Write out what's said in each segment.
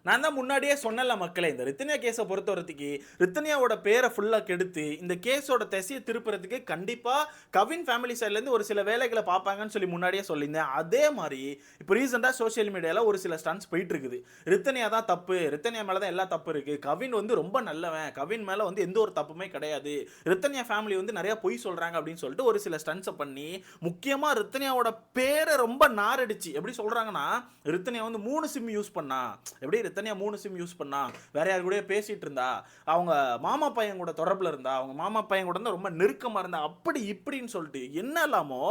நான் தான் முன்னாடியே சொன்னல மக்களே, இந்த ரித்தன்யா கேஸை பொறுத்தவரைக்கும் ரித்தன்யாவோட பேரை ஃபுல்லாக கெடுத்து இந்த கேஸோட திசையை திருப்புறதுக்கு கண்டிப்பாக கவின் ஃபேமிலி சைட்லேருந்து ஒரு சில வேலைகளை பார்ப்பாங்கன்னு சொல்லி முன்னாடியே சொல்லியிருந்தேன். அதே மாதிரி இப்போ ரீசெண்டாக சோஷியல் மீடியாவில் ஒரு சில ஸ்டன்ஸ் போயிட்டு இருக்குது. ரித்தன்யா தான் தப்பு, ரித்தன்யா மேலே தான் எல்லா தப்பு இருக்குது, கவின் வந்து ரொம்ப நல்லவன், கவின் மேலே வந்து எந்த ஒரு தப்புமே கிடையாது, ரித்தன்யா ஃபேமிலி வந்து நிறையா பொய் சொல்கிறாங்க அப்படின்னு சொல்லிட்டு ஒரு சில ஸ்டன்ஸை பண்ணி முக்கியமாக ரித்தன்யாவோட பேரை ரொம்ப நாரடிச்சு எப்படி சொல்கிறாங்கன்னா, ரித்தன்யா வந்து 3 சிம் யூஸ் பண்ணா, எப்படி ரித்தன்யா 3 சிம் யூஸ் பண்ணா, வேற யாரு கூட பேசிட்டு இருந்தா, அவங்க மாமா பையன் கூட தொடர்பில் இருந்தா, அவங்க மாமா பையன் கூட தான் ரொம்ப நெருக்கமா இருந்தா, அப்படி இப்படின்னு சொல்லிட்டு என்னெல்லாமோ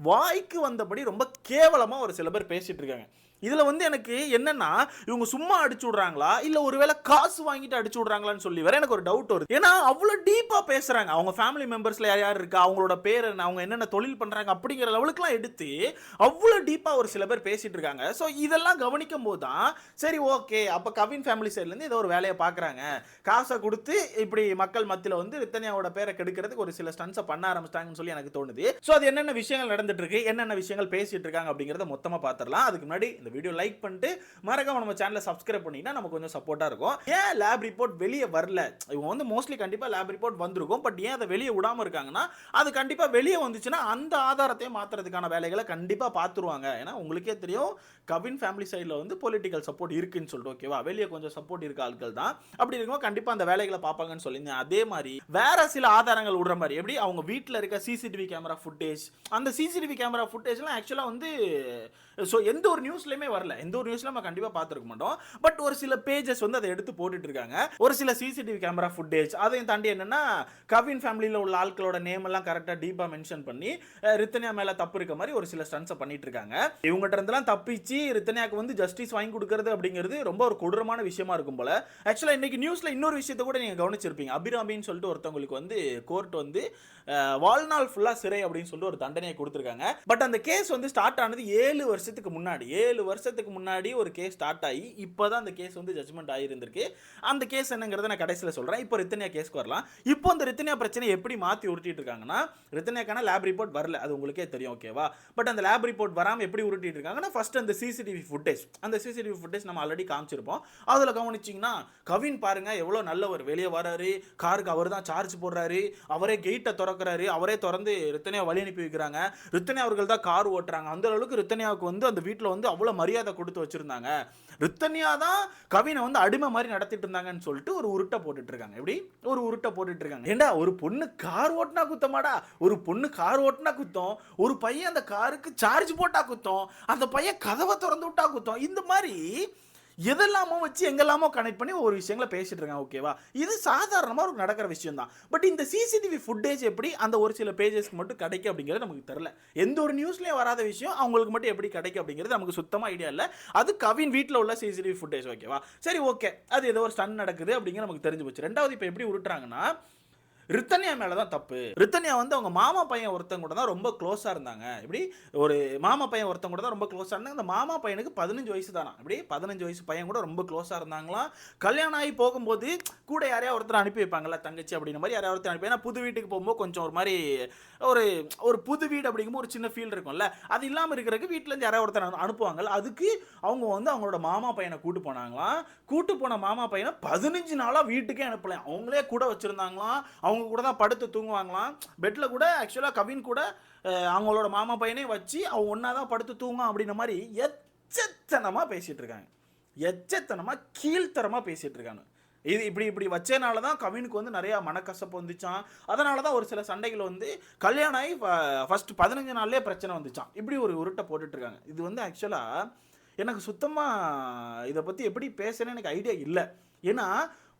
வாய்க்கு வந்தபடி ரொம்ப கேவலமா ஒரு சில பேர் பேசிட்டு இருக்காங்க. இதுல வந்து எனக்கு என்னன்னா, இவங்க சும்மா அடிச்சு விடுறாங்களா இல்ல ஒருவேளை காசு வாங்கிட்டு அடிச்சு விடுறாங்களான்னு சொல்லி வேற எனக்கு ஒரு டவுட் வருது. ஏன்னா அவ்வளவு டீப்பா பேசுறாங்க. அவங்க ஃபேமிலி மெம்பர்ஸ்ல யார் யார் இருக்கா, அவங்களோட பேர் என்ன, அவங்க என்னென்ன தொழில் பண்றாங்க அப்படிங்கிற லெவலுக்குலாம் எடுத்து அவ்வளவு டீப்பா ஒரு சில பேர் பேசிட்டு இருக்காங்க. ஸோ இதெல்லாம் கவனிக்கும் போது தான் சரி ஓகே, அப்ப கவின் ஃபேமிலி சைட்ல இருந்து ஏதோ ஒரு வேலையை பாக்குறாங்க, காசை கொடுத்து இப்படி மக்கள் மத்தியில வந்து ரித்தன்யாவோட பேரை கெடுக்கிறதுக்கு ஒரு சில ஸ்டன்ஸை பண்ண ஆரம்பிச்சிட்டாங்கன்னு சொல்லி எனக்கு தோணுது. ஸோ அது என்னென்ன விஷயங்கள் நடந்துட்டு இருக்கு, என்னென்ன விஷயங்கள் பேசிட்டு இருக்காங்க அப்படிங்கறத மொத்தமா பாத்திரலாம். அதுக்கு முன்னாடி இந்த வீடியோ லைக் பண்ணிட்டு மறக்காம நம்ம சேனலை சப்ஸ்கிரைப் பண்ணிட்டா நமக்கு கொஞ்சம் சப்போர்ட்டா இருக்கும். ஏன் லேப் ரிப்போர்ட் வெளியே வரல, இவங்க வந்து மோஸ்ட்லி கண்டிப்பா லேப் ரிப்போர்ட் வந்திருக்கும், பட் ஏன் அதை வெளியே விடாம இருக்காங்கன்னா, அது கண்டிப்பா வெளியே வந்துச்சுன்னா அந்த ஆதாரத்தை மாத்துறதுக்கான வேலைகளை கண்டிப்பா பார்த்துருவாங்க. ஏன்னா உங்களுக்கே தெரியும் கவின் ஃபேமிலி சைடில் வந்து பொலிட்டிக்கல் சப்போர்ட் இருக்குன்னு சொல்லிட்டு, ஓகேவா, வெளியே கொஞ்சம் சப்போர்ட் இருக்க ஆட்கள் தான். அப்படி இருக்கும் கண்டிப்பா அந்த வேலைகளை பார்ப்பாங்கன்னு சொல்லியிருந்தேன். அதே மாதிரி வேற சில ஆதாரங்கள் விடுற மாதிரி எப்படி அவங்க வீட்டில் இருக்க சிசிடிவி கேமரா ஃபுட்டேஜ், அந்த சிசிடிவி கேமரா ஃபுட்டேஜ்லாம் ஆக்சுவலாக வந்து ஸோ எந்த ஒரு நியூஸ்லையுமே வரல, எந்த ஒரு நியூஸ்ல நம்ம கண்டிப்பாக பார்த்துருக்க மாட்டோம். பட் ஒரு சில பேஜஸ் வந்து அதை எடுத்து போட்டுட்டு இருக்காங்க. ஒரு சில சிசிடிவி கேமரா ஃபுட்டேஜ், அதையும் தாண்டி என்னன்னா கவின் ஃபேமிலியில் உள்ள ஆட்களோட நேம் எல்லாம் கரெக்டாக டீப்பாக மென்ஷன் பண்ணி ரித்தன்யா மேலே தப்பு இருக்க மாதிரி ஒரு சில ஸ்டன்ஸை பண்ணிட்டு இருக்காங்க. இவங்ககிட்ட இருந்தெல்லாம் தப்பிச்சு ரித்தன்யாக்கு வந்து ஜஸ்டிஸ் வாங்கி கொடுக்கறது அப்படிங்கிறது ரொம்ப ஒரு கொடூரமான விஷயமா இருக்கும் போல. ஆக்சுவலாக இன்னைக்கு நியூஸ்ல இன்னொரு விஷயத்தை கூட நீங்க கவனிச்சிருப்பீங்க. அபிராமின்னு சொல்லிட்டு ஒருத்தவங்களுக்கு வந்து கோர்ட் வந்து வாழ்நாள் ஃபுல்லா சிறை அப்படின்னு சொல்லிட்டு ஒரு தண்டனையை கொடுத்துருக்காங்க. பட் அந்த கேஸ் வந்து ஸ்டார்ட் ஆனது 7 வருஷத்துக்கு முன்னாடி, 7 வருஷத்துக்கு முன்னாடி ஒரு கேஸ் ஸ்டார்ட் ஆகி இப்போதான் அந்த கேஸ் வந்து ஜட்மெண்ட் ஆகியிருந்திருக்கு. அந்த கேஸ் என்னங்கிறத நான் கடைசியில் சொல்றேன். இப்போ ரித்தன்யா கேஸ்க்கு வரலாம். இப்போ அந்த ரித்தன்யா பிரச்சனை எப்படி மாற்றி உருட்டிட்டு இருக்காங்கன்னா, ரித்தன்யாக்கான லேப் ரிப்போர்ட் வரல, அது உங்களுக்கே தெரியும், ஓகேவா. பட் அந்த லேப் ரிப்போர்ட் வராமல் எப்படி உருட்டிட்டு இருக்காங்கன்னா, ஃபர்ஸ்ட் அந்த சிசிடிவி ஃபுட்டேஜ், அந்த சிசிடிவி ஃபுட்டேஜ் நம்ம ஆல்ரெடி காமிச்சிருப்போம். அதில் கவனிச்சிங்கன்னா கவின் பாருங்க எவ்வளோ நல்லவர், வெளியே வராரு, காருக்கு அவர் தான் சார்ஜ் போடுறாரு, அவரே கேட்டை திறக்கிறாரு, அவரே திறந்து ரித்தன்யா வழி அனுப்பி வைக்கிறாங்க, ரித்தன்யா அவர்கள் தான் கார் ஓட்டுறாங்க. அந்த அளவுக்கு ரித்தன்யாவுக்கு வந்து அந்த வீட்டில் வந்து அவ்வளோ மரியாதை கொடுத்து வச்சிருந்தாங்க. ரித்தன்யா தான் கவினை வந்து அடிமை மாதிரி நடத்திட்டு இருந்தாங்கன்னு சொல்லிட்டு ஒரு உருட்டை போட்டுட்டு இருக்காங்க. எப்படி ஒரு உருட்டை போட்டுட்டு இருக்காங்க. ஏண்டா ஒரு பொண்ணு கார் ஓட்டினா குத்தமாடா, ஒரு பொண்ணு கார் ஓட்டினா குத்தம், ஒரு பையன் அந்த காருக்கு சார்ஜ் போட்டா குத்தம், அந்த பையன் கதவை திறந்து விட்டா குத்தம், இந்த மாதிரி எதெல்லாமோ வச்சு எங்கெல்லாமோ கனெக்ட் பண்ணி ஒரு விஷயங்களை பேசிட்டு இருக்காங்க, ஓகேவா. இது சாதாரணமாக ஒரு நடக்கிற விஷயம் தான். பட் இந்த சிசிடிவி ஃபுட்டேஜ் எப்படி அந்த ஒரு சில பேஜஸ்க்கு மட்டும் கிடைக்கும் அப்படிங்கிறது நமக்கு தெரியல. எந்த ஒரு நியூஸ்லேயும் வராத விஷயம் அவங்களுக்கு மட்டும் எப்படி கிடைக்கும் அப்படிங்கிறது நமக்கு சுத்தமாக ஐடியா இல்லை. அது கவின் வீட்டில் உள்ள சிசிடிவி ஃபுட்டேஜ், ஓகேவா. சரி ஓகே, அது ஏதோ ஒரு ஸ்டன் நடக்குது அப்படிங்கிற நமக்கு தெரிஞ்சு போச்சு. ரெண்டாவது இப்போ எப்படி உருட்டுறாங்கன்னா, ரித்தன்யா மேல தான் தப்பு. ரித்தன்யா வந்து அவங்க மாமா பையன் ஒருத்தங்க கூட தான் ரொம்ப க்ளோஸா இருந்தாங்க. இப்படி ஒரு மாமா பையன் ஒருத்தங்க கூட தான் ரொம்ப க்ளோஸா இருந்தாங்க. அந்த மாமா பையனுக்கு 15 வயசு தானா, இப்படி 15 வயசு பையன் கூட ரொம்ப க்ளோஸா இருந்தாங்களாம். கல்யாணம் ஆகி போகும்போது கூட யாரையா ஒருத்தர் அனுப்பி வைப்பாங்கல்ல, தங்கச்சி அப்படின்ற மாதிரி யாரையா ஒருத்தர் அனுப்பி, ஏன்னா புது வீட்டுக்கு போகும்போது கொஞ்சம் ஒரு மாதிரி ஒரு ஒரு புது வீடு அப்படிங்கும்போது ஒரு சின்ன ஃபீல் இருக்கும்ல, அது இல்லாமல் இருக்கிறதுக்கு வீட்டிலேருந்து யாராவது ஒருத்தர் அனுப்புவாங்கல்ல, அதுக்கு அவங்க வந்து அவங்களோட மாமா பையனை கூட்டு போனாங்களாம். கூட்டு போன மாமா பையனை 15 நாளாக வீட்டுக்கே அனுப்பலாம், அவங்களே கூட வச்சுருந்தாங்களாம். அவங்க கூட தான் படுத்து தூங்குவாங்களாம். பெட்டில் கூட ஆக்சுவலாக கவின் கூட அவங்களோட மாமா பையனே வச்சு அவங்க ஒன்றா தான் படுத்து தூங்கும் அப்படின்ற மாதிரி எச்சத்தனமாக பேசிகிட்டு இருக்காங்க. எச்சத்தனமாக கீழ்த்தரமாக பேசிகிட்டு இருக்காங்க. இது இப்படி வச்சனால தான் கவினுக்கு வந்து நிறையா மனக்கசப்பு வந்துச்சான். அதனால தான் ஒரு சில சண்டைகள் வந்து கல்யாணம் ஆகி ஃபர்ஸ்ட் 15 நாள்லேயே பிரச்சனை வந்துச்சான். இப்படி ஒரு உருட்டை போட்டுட்ருக்காங்க. இது வந்து ஆக்சுவலாக எனக்கு சுத்தமாக இதை பற்றி எப்படி பேசுகிறேன்னு எனக்கு ஐடியா இல்லை. ஏன்னா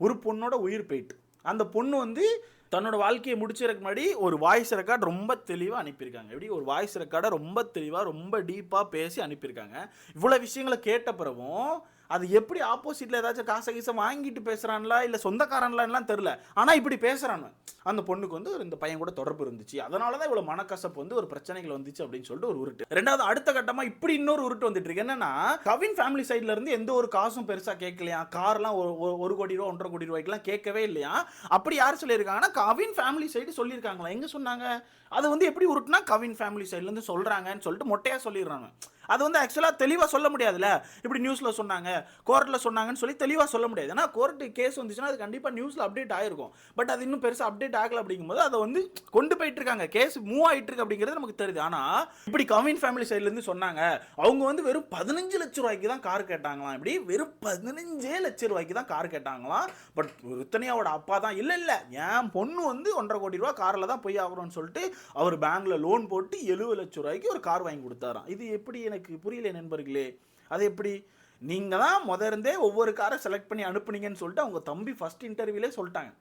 ஒரு பொண்ணோட உயிர் போயிட்டு அந்த பொண்ணு வந்து தன்னோட வாழ்க்கையை முடிச்சிருக்கு முன்னாடி ஒரு வாய்ஸ் ரெக்கார்ட் ரொம்ப தெளிவாக அனுப்பியிருக்காங்க. எப்படி ஒரு வாய்ஸ் ரெக்கார்டை ரொம்ப தெளிவாக ரொம்ப டீப்பாக பேசி அனுப்பியிருக்காங்க. இவ்வளோ விஷயங்களை கேட்ட பிறகும் அது எப்படி ஆப்போசிட்டில் ஏதாச்சும் காசை கீசை வாங்கிட்டு பேசுகிறான்ல இல்லை சொந்தக்காரன்லாம் தெரில, ஆனால் இப்படி பேசுகிறாங்க. அந்த பொண்ணுக்கு வந்து இந்த பையன் கூட தொடர்பு இருந்துச்சு, அதனால தான் இவ்வளோ மனக்கசப்பு வந்து ஒரு பிரச்சனைகள் வந்துச்சு அப்படின்னு சொல்லிட்டு ஒரு உருட்டு. ரெண்டாவது அடுத்த கட்டமாக இப்படி இன்னொரு உருட்டு வந்துட்டு இருக்கு. என்னன்னா கவின் ஃபேமிலி சைட்ல இருந்து எந்த ஒரு காசும் பெருசாக கேட்கலையா, கார்லாம் 1 கோடி ரூபா 1.5 கோடி ரூபாய்க்குலாம் கேட்கவே இல்லையா. அப்படி யார் சொல்லியிருக்காங்கன்னா கவின் ஃபேமிலி சைடு சொல்லியிருக்காங்களா. எங்கே சொன்னாங்க? அது வந்து எப்படி உருட்டுனா கவின் ஃபேமிலி சைட்லேருந்து சொல்கிறாங்கன்னு சொல்லிட்டு மொட்டையாக சொல்லிடுறாங்க. அது வந்து ஆக்சுவலாக தெளிவாக சொல்ல முடியாதுல்ல. இப்படி நியூஸில் சொன்னாங்க, கோர்ட்டில் சொன்னாங்கன்னு சொல்லி தெளிவாக சொல்ல முடியாது. ஏன்னா கோர்ட்டு கேஸ் வந்துச்சுன்னா அது கண்டிப்பாக நியூஸில் அப்டேட் ஆகிருக்கும். பட் அது இன்னும் பெருசாக அப்டேட் ஆகலை அப்படிங்கும்போது அதை வந்து கொண்டு போயிட்டு இருக்காங்க. கேஸ் மூவ் ஆகிட்டு இருக்கு அப்படிங்கிறது நமக்கு தெரியுது. ஆனால் இப்படி கவின் ஃபேமிலி சைட்லேருந்து சொன்னாங்க, அவங்க வந்து வெறும் 15 லட்சம் ரூபாய்க்கு தான் கார் கேட்டாங்களாம். இப்படி வெறும் 15 லட்சம் ரூபாய்க்கு தான் கார் கேட்டாங்களாம். பட் ரித்தனியாவோட அப்பா தான் இல்லை என் பொண்ணு வந்து 1.5 கோடி ரூபா காரில் தான் போய் ஆகணும்னு சொல்லிட்டு அவர் பேங்க்ல லோன் போட்டு 70 லட்சம் ரூபாய்க்கு ஒரு கார் வாங்கி கொடுத்தாராம். இது எப்படி எனக்கு புரியல நண்பர்களே. அது எப்படி நீங்கள் தான் இருந்தே ஒவ்வொரு காரை செலக்ட் பண்ணி அனுப்புனீங்கன்னு சொல்லிட்டு அவங்க தம்பி ஃபர்ஸ்ட் இன்டர்வியூலே சொல்லிட்டாங்க.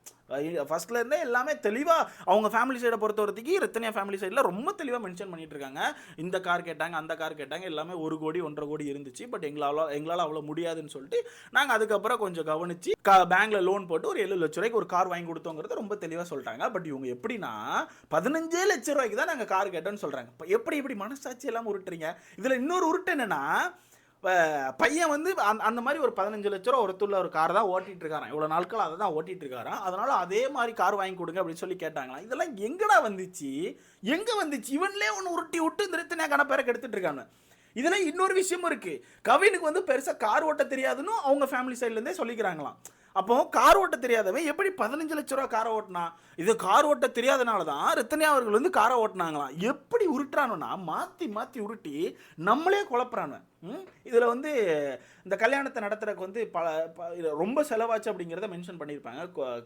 ஃபர்ஸ்ட்ல இருந்தே எல்லாமே தெளிவாக அவங்க ஃபேமிலி சைடை பொறுத்த வரைக்கும் ரத்தனியா ஃபேமிலி சைடில் ரொம்ப தெளிவாக மென்ஷன் பண்ணிட்டு இருக்காங்க. இந்த கார் கேட்டாங்க, அந்த கார் கேட்டாங்க, எல்லாமே 1 கோடி 1.5 கோடி இருந்துச்சு. பட் எங்களால் அவ்வளோ முடியாதுன்னு சொல்லிட்டு நாங்கள் அதுக்கப்புறம் கொஞ்சம் கவனிச்சு பேங்க்ல லோன் போட்டு ஒரு 70 லட்ச ரூபாய்க்கு ஒரு கார் வாங்கி கொடுத்தோங்கிறத ரொம்ப தெளிவாக சொல்லிட்டாங்க. பட் இவங்க எப்படின்னா 15 லட்ச ரூபாய்க்கு தான் நாங்கள் கார் கேட்டோம்னு சொல்கிறாங்க. எப்படி மனசாட்சி எல்லாம் உருட்டுறீங்க. இதில் இன்னொரு உருட்டு என்னன்னா, பையன் வந்து அந்த மாதிரி ஒரு 15 லட்ச ரூபா ஒருத்தருள்ள ஒரு கார் தான் ஓட்டிட்டு இருக்காராம். இவ்வளோ நாட்கள் அதை தான் ஓட்டிட்டு இருக்காராம். அதனால அதே மாதிரி கார் வாங்கி கொடுங்க அப்படின்னு சொல்லி கேட்டாங்களாம். இதெல்லாம் எங்கடா வந்துச்சு, எங்கே வந்துச்சு? இவன்லேயே ஒன்று உருட்டி விட்டு இந்த ரித்தனியா கணப்பேரை எடுத்துட்டு இருக்காங்க. இதில் இன்னொரு விஷயமும் இருக்குது. கவினுக்கு வந்து பெருசாக கார் ஓட்ட தெரியாதுன்னு அவங்க ஃபேமிலி சைட்லேருந்தே சொல்லிக்கிறாங்களாம். அப்போ கார் ஓட்ட தெரியாதவன் எப்படி 15 லட்ச ரூபா காரை ஓட்டினா? இது கார் ஓட்ட தெரியாதனால தான் ரித்தனியா அவர்கள் வந்து காரை ஓட்டினாங்களாம். எப்படி உருட்டுறானுன்னா மாற்றி உருட்டி நம்மளே குழப்புறானு. இதில் வந்து இந்த கல்யாணத்தை நடத்துறதுக்கு வந்து ரொம்ப செலவாச்சு அப்படிங்கிறத மென்ஷன் பண்ணியிருப்பாங்க.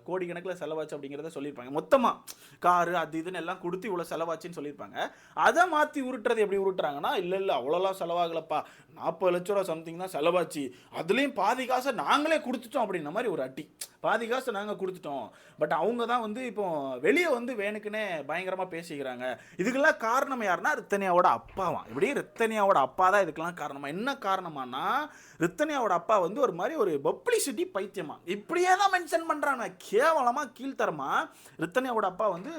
கோடிக்கணக்கில் செலவாச்சு அப்படிங்கிறத சொல்லியிருப்பாங்க. மொத்தமாக காரு அது இதுன்னு எல்லாம் கொடுத்து இவ்வளோ செலவாச்சுன்னு சொல்லியிருப்பாங்க. அதை மாற்றி உருட்டுறது எப்படி உருட்டுறாங்கன்னா, இல்லை அவ்வளோலாம் செலவாகலப்பா, 40 லட்ச ரூபா சம்திங் தான் செலவாச்சு, அதுலேயும் பாதி காசை நாங்களே கொடுத்துட்டோம் அப்படின்ற மாதிரி ஒரு அட்டி. பாதி காசு நாங்கள் கொடுத்துட்டோம். பட் அவங்க தான் வந்து இப்போ வெளியே வந்து வேணுக்குன்னே பயங்கரமாக பேசிக்கிறாங்க. இதுக்கெல்லாம் காரணம் யாருன்னா ரித்தனியாவோட அப்பாவான். இப்படி ரித்தனியாவோட அப்பா தான் இதுக்கெல்லாம் காரணமா. என்ன காரணமானா, ரித்தனியாவோட அப்பா வந்து ஒரு மாதிரி ஒரு பப்ளிசிட்டி பைத்தியமா. இப்படியே தான் மென்ஷன் பண்ணுறாங்க. கேவலமாக கீழ்த்தரமா ரித்தனியாவோட அப்பா வந்து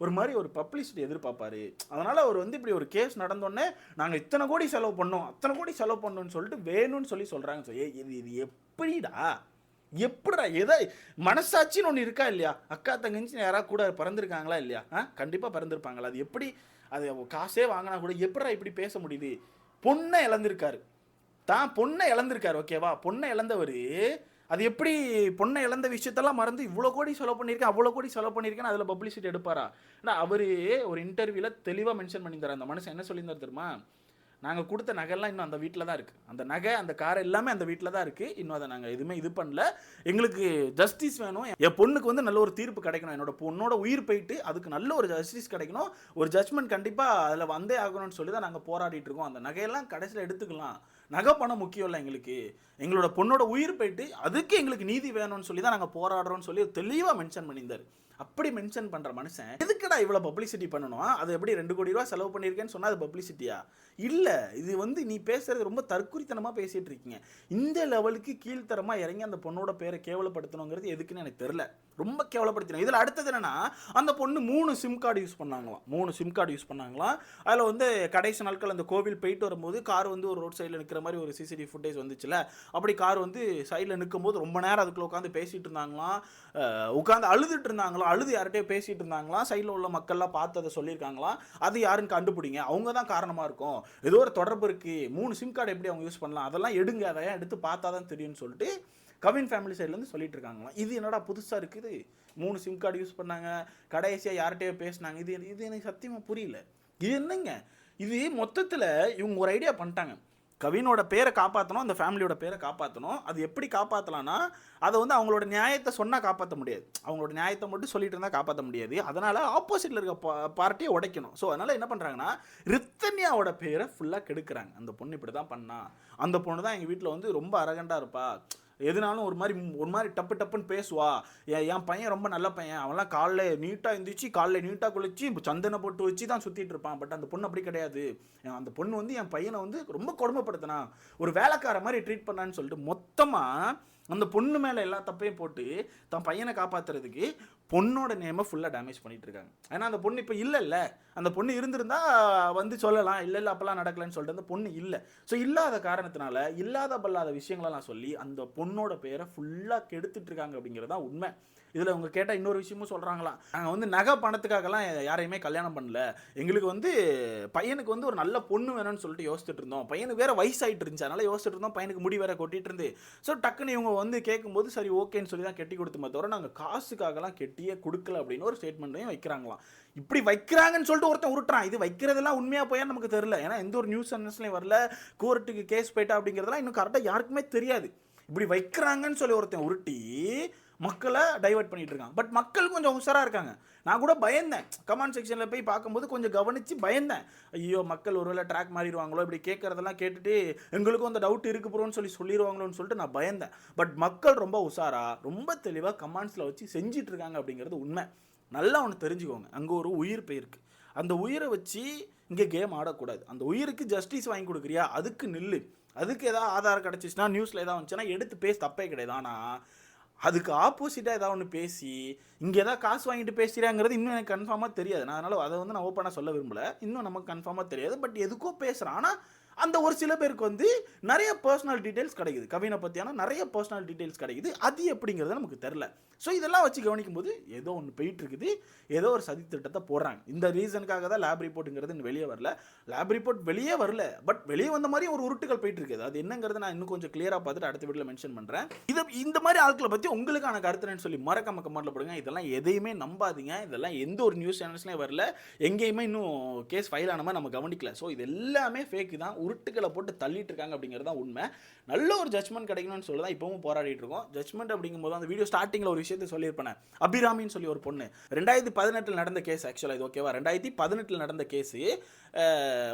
ஒரு மாதிரி ஒரு பப்ளிசிட்டி எதிர்பார்ப்பாரு. அதனால் அவர் வந்து இப்படி ஒரு கேஸ் நடந்தோடனே நாங்கள் இத்தனை கோடி செலவு பண்ணோம், அத்தனை கோடி செலவு பண்ணோன்னு சொல்லிட்டு வேணும்னு சொல்கிறாங்க. இது எப்படிடா, எப்படிடா? எதை மனசாட்சின்னு ஒன்று இருக்கா இல்லையா? அக்கா தங்கச்சி யாராவது கூட பிறந்திருக்காங்களா இல்லையா? கண்டிப்பாக பிறந்திருப்பாங்களா? அது எப்படி, அது காசே வாங்கினா கூட எப்படா இப்படி பேச முடியுது? பொண்ணை இழந்திருக்காரு, தான் பொண்ணை இழந்திருக்காரு, ஓகேவா? பொண்ணை இழந்தவர் அது எப்படி பொண்ணை இழந்த விஷயத்தெல்லாம் மறந்து இவ்வளோ கோடி செலவு பண்ணியிருக்கேன், அவ்வளோ கோடி செலவு பண்ணியிருக்கேன் அதில் பப்ளிசிட்டி எடுப்பாரா? ஏன்னா அவர் ஒரு இன்டர்வியூவில் தெளிவாக மென்ஷன் பண்ணியிருந்தார். அந்த மனுஷன் என்ன சொல்லியிருந்தார் தெரியுமா? நாங்கள் கொடுத்த நகைலாம் இன்னும் அந்த வீட்டில் தான் இருக்குது. அந்த நகை அந்த கார் எல்லாமே அந்த வீட்டில் தான் இருக்குது. இன்னும் அதை நாங்கள் எதுவுமே இது பண்ணல. எங்களுக்கு ஜஸ்டிஸ் வேணும். என் பொண்ணுக்கு வந்து நல்ல ஒரு தீர்ப்பு கிடைக்கணும். பொண்ணோட உயிர் போயிட்டு அதுக்கு நல்ல ஒரு ஜஸ்டிஸ் கிடைக்கணும். ஒரு ஜட்மெண்ட் கண்டிப்பாக அதில் வந்தே ஆகணும்னு சொல்லி தான் நாங்கள் போராடிட்டு இருக்கோம். அந்த நகையெல்லாம் கடைசியில் எடுத்துக்கலாம். நகை பணம் முக்கியம் இல்லை எங்களுக்கு. எங்களோட பொண்ணோட உயிர் போயிட்டு அதுக்கு எங்களுக்கு நீதி வேணும்னு சொல்லி தான் நாங்கள் போராடுறோம்னு சொல்லி தெளிவாக மென்ஷன் பண்ணியிருந்தார். அப்படி மென்ஷன் பண்ணுற மனுஷன் எதுக்குடா இவ்வளோ பப்ளிசிட்டி பண்ணணும்? அது எப்படி 2 கோடி ரூபா செலவு பண்ணியிருக்கேன்னு சொன்னால் அது பப்ளிசிட்டியா? இல்லை, இது வந்து நீ பேசுறது ரொம்ப தற்குறித்தனமாக பேசிகிட்டு இருக்கீங்க. இந்த லெவலுக்கு கீழ்த்தரமாக இறங்கி அந்த பொண்ணோட பேரை கேவலப்படுத்தணுங்கிறது எதுக்குன்னு எனக்கு தெரில. ரொம்ப கேவலப்படுத்தணும். இதில் அடுத்தது என்னன்னா, அந்த பொண்ணு 3 சிம் கார்டு யூஸ் பண்ணாங்களாம். அதில் வந்து கடைசி நாட்கள் அந்த கோவில் போயிட்டு வரும்போது கார் வந்து ஒரு ரோட் சைடில் நிற்கிற மாதிரி ஒரு சிசிடிவி ஃபுட்டேஜ் வந்துச்சுல. அப்படி கார் வந்து சைடில் நிற்கும் போது ரொம்ப நேரம் அதுக்குள்ளே உட்காந்து பேசிகிட்டு இருந்தாங்களாம். உட்காந்து அழுதுட்டு இருந்தாங்களாம். அழுது யார்கிட்டயோ பேசிகிட்டு இருந்தாங்களாம். சைடில் உள்ள மக்கள்லாம் பார்த்து அதை சொல்லியிருக்காங்களாம். அது யாருன்னு கண்டுபிடிங்க, அவங்க தான் காரணமாக இருக்கும், ஏதோ ஒரு தொடர்பு இருக்குது, 3 சிம் கார்டு எப்படி அவங்க யூஸ் பண்ணலாம், அதெல்லாம் எடுங்க, அதை எடுத்து பார்த்தா தான் தெரியும்னு சொல்லிட்டு கவின் ஃபேமிலி சைட்லேருந்து சொல்லிட்டு இருக்காங்களாம். இது என்னடா புதுசாக இருக்குது? 3 சிம் கார்டு யூஸ் பண்ணாங்க, கடைசியாக யார்கிட்டயோ பேசினாங்க. இது எனக்கு சத்தியமாக புரியல. இது என்னங்க? இது மொத்தத்தில் இவங்க ஒரு ஐடியா பண்ணிட்டாங்க. கவினோட பேரை காப்பாற்றணும், அந்த ஃபேமிலியோட பேரை காப்பாற்றணும். அது எப்படி காப்பாற்றலான்னா, அதை வந்து அவங்களோட நியாயத்தை சொன்னால் காப்பாற்ற முடியாது. அவங்களோட நியாயத்தை மட்டும் சொல்லிட்டு இருந்தால் காப்பாற்ற முடியாது. அதனால் ஆப்போசிட்டில் இருக்க பார்ட்டியை உடைக்கணும். ஸோ அதனால் என்ன பண்ணுறாங்கன்னா, ரித்தன்யாவோட பேரை ஃபுல்லாக கெடுக்கிறாங்க. அந்த பொண்ணு இப்படி தான் பண்ணா, அந்த பொண்ணு தான் எங்கள் வீட்டில் வந்து ரொம்ப அரகண்டாக இருப்பா, எதுனாலும் ஒரு மாதிரி டப்புன்னு பேசுவா, என் பையன் ரொம்ப நல்ல பையன், அவன்லாம் காலைல நீட்டாக இருந்துச்சு, காலைல நீட்டாக குளிச்சு சந்தனை போட்டு வச்சு தான் சுற்றிட்டு இருப்பான். பட் அந்த பொண்ணு அப்படி கிடையாது. அந்த பொண்ணு வந்து என் பையனை வந்து ரொம்ப கொடுமைப்படுத்தினா, ஒரு வேலைக்கார மாதிரி ட்ரீட் பண்ணான்னு சொல்லிட்டு மொத்தமாக அந்த பொண்ணு மேலே எல்லா தப்பையும் போட்டு தன் பையனை காப்பாற்றுறதுக்கு பொண்ணோட நேமை ஃபுல்லாக டேமேஜ் பண்ணிட்டு இருக்காங்க. ஏன்னா அந்த பொண்ணு இப்போ இல்லைல்ல, அந்த பொண்ணு இருந்திருந்தா வந்து சொல்லலாம், இல்லை அப்போல்லாம் நடக்கலன்னு சொல்லிட்டு அந்த பொண்ணு இல்லை. ஸோ இல்லாத காரணத்தினால இல்லாத பல்லாத விஷயங்களெல்லாம் சொல்லி அந்த பொண்ணோட பேரை ஃபுல்லாக கெடுத்துட்டு இருக்காங்க அப்படிங்கிறது தான் உண்மை. இதில் அவங்க கேட்டால் இன்னொரு விஷயமும் சொல்கிறாங்களாம், நாங்கள் வந்து நகை பணத்துக்காகலாம் யாரையுமே கல்யாணம் பண்ணல, எங்களுக்கு வந்து பையனுக்கு வந்து ஒரு நல்ல பொண்ணு வேணும்னு சொல்லிட்டு யோசிச்சுட்டு இருந்தோம், பையனுக்கு வேறு வயசாகிட்டு இருந்துச்சு அதனால் யோசிச்சுட்டு இருந்தோம், பையனுக்கு முடி வேற கொட்டிட்டு இருந்து. ஸோ டக்குன்னு இவங்க வந்து கேட்கும்போது சரி ஓகேன்னு சொல்லி தான் கட்டி கொடுத்துமே தவிர நாங்கள் காசுக்காகலாம் கெட்டியே கொடுக்கல அப்படின்னு ஒரு ஸ்டேட்மெண்ட்டையும் வைக்கிறாங்களாம். இப்படி வைக்கிறாங்கன்னு சொல்லிட்டு ஒருத்தன் உருட்டுறான். இது வைக்கிறதெல்லாம் உண்மையாக போயா நமக்கு தெரியல. ஏன்னா எந்த ஒரு நியூஸ் சேனல்ஸ்லையும் வரல, கோர்ட்டுக்கு கேஸ் போயிட்டா அப்படிங்கிறதெல்லாம் இன்னும் கரெக்டாக யாருக்குமே தெரியாது. இப்படி வைக்கிறாங்கன்னு சொல்லி ஒருத்தன் உருட்டி மக்களை டைவர்ட் பண்ணிட்டு இருக்காங்க. பட் மக்கள் கொஞ்சம் உஷாராக இருக்காங்க. நான் கூட பயந்தேன், கமெண்ட் செக்ஷனில் போய் பார்க்கும்போது கொஞ்சம் கவனித்து பயந்தேன். ஐயோ மக்கள் ஒருவேளை ட்ராக் மாறிடுவாங்களோ, இப்படி கேட்குறதெல்லாம் கேட்டுட்டு எங்களுக்கும் அந்த டவுட் இருக்கு ப்ரோன்னு சொல்லிடுவாங்களோன்னு சொல்லிட்டு நான் பயந்தேன். பட் மக்கள் ரொம்ப உஷாராக ரொம்ப தெளிவாக கமெண்ட்ஸில் வச்சு செஞ்சிட்டு இருக்காங்க அப்படிங்கிறது உண்மை. நல்லா ஒன்று தெரிஞ்சுக்கோங்க, அங்கே ஒரு உயிர் போயிருக்கு. அந்த உயிரை வச்சு இங்கே கேம் ஆடக்கூடாது. அந்த உயிருக்கு ஜஸ்டிஸ் வாங்கி கொடுக்குறியா, அதுக்கு நில்லு. அதுக்கு ஏதாவது ஆதாரம் கிடச்சிச்சுன்னா நியூஸில் ஏதாவது வந்துச்சுன்னா எடுத்து பேச தப்பே கிடையாது. ஆனால் அதுக்கு ஆப்போசிட்டாக ஏதாவது ஒன்று பேசி இங்கே ஏதாவது காசு வாங்கிட்டு பேசுகிறாங்கிறது இன்னும் எனக்கு கன்ஃபார்மாக தெரியாது. நான் அதனால் அதை வந்து நான் ஓப்பனாக சொல்ல விரும்பலை, இன்னும் நமக்கு கன்ஃபார்மாக தெரியாது. பட் எதுக்கோ பேசுகிறேன். ஆனால் அந்த ஒரு சில பேருக்கு வந்து நிறைய பர்சனல் டீட்டெயில்ஸ் கிடைக்குது, கவினை பற்றியான நிறைய பர்சனல் டீட்டெயில்ஸ் கிடைக்குது. அது எப்படிங்கிறது நமக்கு தெரில. ஸோ இதெல்லாம் வச்சு கவனிக்கும் போது ஏதோ ஒன்று போயிட்டு இருக்குது, ஏதோ ஒரு சதி திட்டத்தை போடுறாங்க. இந்த ரீசனுக்காக தான் லேப் ரிப்போர்ட்டுங்கிறது இன்னும் வெளியே வரல. லேப் ரிப்போர்ட் வெளியே வரல, பட் வெளியே வந்த மாதிரி ஒரு உருட்டுகள் போயிட்டு இருக்குது. அது என்னங்கிறது நான் இன்னும் கொஞ்சம் கிளியராக பார்த்துட்டு அடுத்த வீட்டில் மென்ஷன் பண்ணுறேன். இந்த மாதிரி ஆட்களை பற்றி உங்களுக்கான கருத்துன்னு சொல்லி மறக்காம கமெண்ட்ல போடுங்க. இதெல்லாம் எதையுமே நம்பாதீங்க. இதெல்லாம் எந்த ஒரு நியூஸ் சேனல்ஸ்லேயும் வரல, எங்கேயுமே இன்னும் கேஸ் ஃபைல் ஆன மாதிரி நம்ம கவனிக்கல. ஸோ இது எல்லாமே ஃபேக்கு தான், உருட்டுகளை போட்டு தள்ளிட்டு இருக்காங்க அப்படிங்கிறது தான் உண்மை. நல்ல ஒரு ஜட்மெண்ட் கிடைக்கணும்னு சொல்லி தான் இப்பவும் போராடிட்டு இருக்கோம். ஜட்மெண்ட் அப்படிங்கும்போது அந்த வீடியோ ஸ்டார்டிங்கில் ஒரு விஷயத்தை சொல்லியிருப்பேன், அபிராமின்னு சொல்லி ஒரு பொண்ணு 2018 நடந்த கேஸ். ஆக்சுவலாக இது ஓகேவா, 2018 நடந்த கேஸு.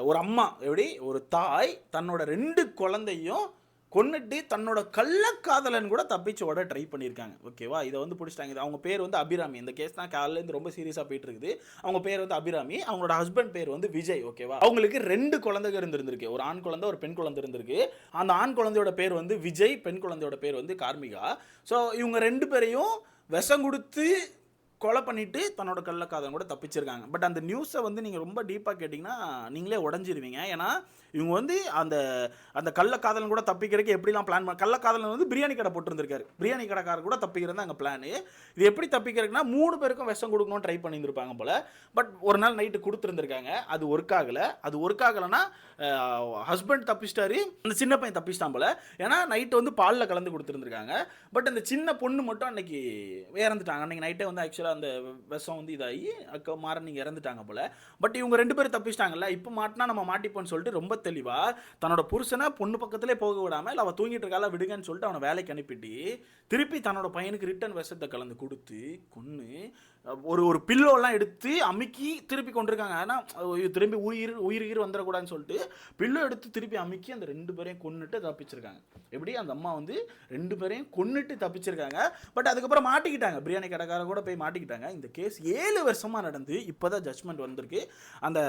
ஒரு அம்மா எப்படி ஒரு தாய் தன்னோட 2 குழந்தையும் கொன்னுட்டு தன்னோட கள்ளக்காதலன் கூட தப்பிச்சு ஓட ட்ரை பண்ணியிருக்காங்க. ஓகேவா, இதை வந்து பிடிச்சிட்டாங்க. அவங்க பேர் வந்து அபிராமி. இந்த கேஸ் தான் காலையிலேருந்து ரொம்ப சீரியஸாக போயிட்டு இருக்குது. அவங்க பேர் வந்து அபிராமி, அவங்களோட ஹஸ்பண்ட் பேர் வந்து விஜய். ஓகேவா, அவங்களுக்கு 2 குழந்தைகள் இருந்திருக்கு, ஒரு ஆண் குழந்தை ஒரு பெண் குழந்தை இருந்திருக்கு. அந்த ஆண் குழந்தையோட பேர் வந்து விஜய், பெண் குழந்தையோட பேர் வந்து கார்மிகா. ஸோ இவங்க 2 பேரையும் விஷம் கொடுத்து கொலை பண்ணிவிட்டு தன்னோட கள்ளக்காதலன் கூட தப்பிச்சிருக்காங்க. பட் அந்த நியூஸை வந்து நீங்கள் ரொம்ப டீப்பாக கேட்டிங்கன்னா நீங்களே உடஞ்சிருவீங்க. ஏன்னா இவங்க வந்து அந்த அந்த கள்ளக்காதலன் கூட தப்பிக்கிறதுக்கு எப்படிலாம் பிளான் கள்ளக்காதலன் வந்து பிரியாணி கடை போட்டுருந்துருக்காரு, பிரியாணி கடைக்காரர் கூட தப்பிக்கிறது அங்கே பிளானு. இது எப்படி தப்பிக்கிறதுக்குன்னா 3 பேருக்கும் விஷம் கொடுக்கணும்னு ட்ரை பண்ணியிருந்திருப்பாங்க போல். பட் ஒரு நாள் நைட்டு கொடுத்துருந்துருக்காங்க, அது ஒர்க் ஆகலை. அது ஒர்க் ஆகலைன்னா ஹஸ்பண்ட் தப்பிச்சிட்டாரு, அந்த சின்ன பையன் தப்பிச்சிட்டான் போல். ஏன்னா நைட்டு வந்து பாலில் கலந்து கொடுத்துருந்துருக்காங்க. பட் அந்த சின்ன பொண்ணு மட்டும் அன்றைக்கி இறந்துட்டாங்க. அன்றைக்கி நைட்டே வந்து ஆக்சுவலாக அந்த விஷம் வந்து இதாகி மாறன் இறந்துட்டாங்க போல். பட் இவங்க 2 பேரும் தப்பிச்சிட்டாங்கல்ல, இப்போ மாட்டினா நம்ம மாட்டிப்போன்னு சொல்லிட்டு ரொம்ப தெளிவாக தன்னோட புருஷனை பொண்ணு பக்கத்திலே போக விடாமல் அவள் தூங்கிட்டு இருக்கால விடுங்கன்னு சொல்லிட்டு அவனை வேலைக்கு அனுப்பிட்டு திருப்பி தன்னோட பையனுக்கு ரிட்டன் விஷத்தை கலந்து கொடுத்து கொன்று ஒரு பில்லோலாம் எடுத்து அமுக்கி திருப்பி கொண்டிருக்காங்க. ஆனால் திரும்பி உயிர் வந்துடக்கூடாதுன்னு சொல்லிட்டு பில்லோ எடுத்து திருப்பி அமுக்கி அந்த 2 பேரையும் கொன்னுட்டு தப்பிச்சிருக்காங்க. எப்படி அந்த அம்மா வந்து 2 பேரையும் கொன்னுட்டு தப்பிச்சிருக்காங்க. பட் அதுக்கப்புறம் மாட்டிக்கிட்டாங்க, பிரியாணி கடைக்காரங்க கூட போய் மாட்டிக்கிட்டாங்க. இந்த கேஸ் 7 வருஷமாக நடந்து இப்போதான் ஜட்மெண்ட் வந்திருக்கு. அந்த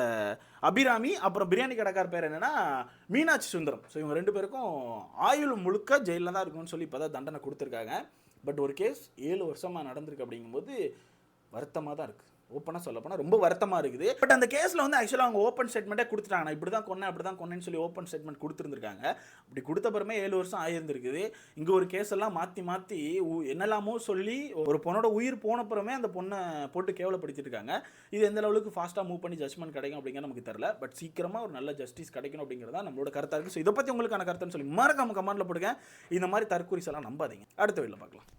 அபிராமி அப்புறம் பிரியாணி கடைக்கார பேர் என்னன்னா மீனாட்சி சுந்தரம். ஸோ இவங்க 2 பேருக்கும் ஆயுள் முழுக்க ஜெயிலில் தான் இருக்குன்னு சொல்லி இப்போதான் தண்டனை கொடுத்துருக்காங்க. பட் ஒரு கேஸ் 7 வருஷமாக நடந்திருக்கு அப்படிங்கும்போது வருத்தமாக தான் இருக்குது. ஓப்பனாக சொல்ல போனால் ரொம்ப வருத்தமாக இருக்குது. பட் அந்த கேஸில் வந்து ஆக்சுவலாக அவங்க ஓப்பன் ஸ்டேட்மெண்ட்டே கொடுத்துட்டாங்க, நான் இப்படி தான் கொன்னேன் அப்படி தான் கொன்னேன்னு சொல்லி ஓப்பன் ஸ்டேட்மெண்ட் கொடுத்துருந்துருக்காங்க. அப்படி கொடுத்த பிறமே 7 வருஷம் ஆயிருந்துருக்குது. இங்கே ஒரு கேஸ் எல்லாம் மாற்றி என்னெல்லாமோ சொல்லி ஒரு பொண்ணோட உயிர் போனப்புறமே அந்த பொண்ணை போட்டு கேவலப்படுத்திருக்காங்க. இது எந்த அளவுக்கு ஃபாஸ்ட்டாக மூவ் பண்ணி ஜட்மெண்ட் கிடைக்கும் அப்படிங்கிற நமக்கு தெரியல. பட் சீக்கிரமாக ஒரு நல்ல ஜஸ்டிஸ் கிடைக்கணும் அப்படிங்கிறதா நம்மளோட கருத்தாக இருக்குது. ஸோ இதை பற்றி உங்களுக்கான கருத்துன்னு சொல்லி மறக்காம கமெண்ட்டில் போடுங்க. இந்த மாதிரி தற்கொலை எல்லாம் நம்பாதீங்க. அடுத்த வீடியோவில் பார்க்கலாம்.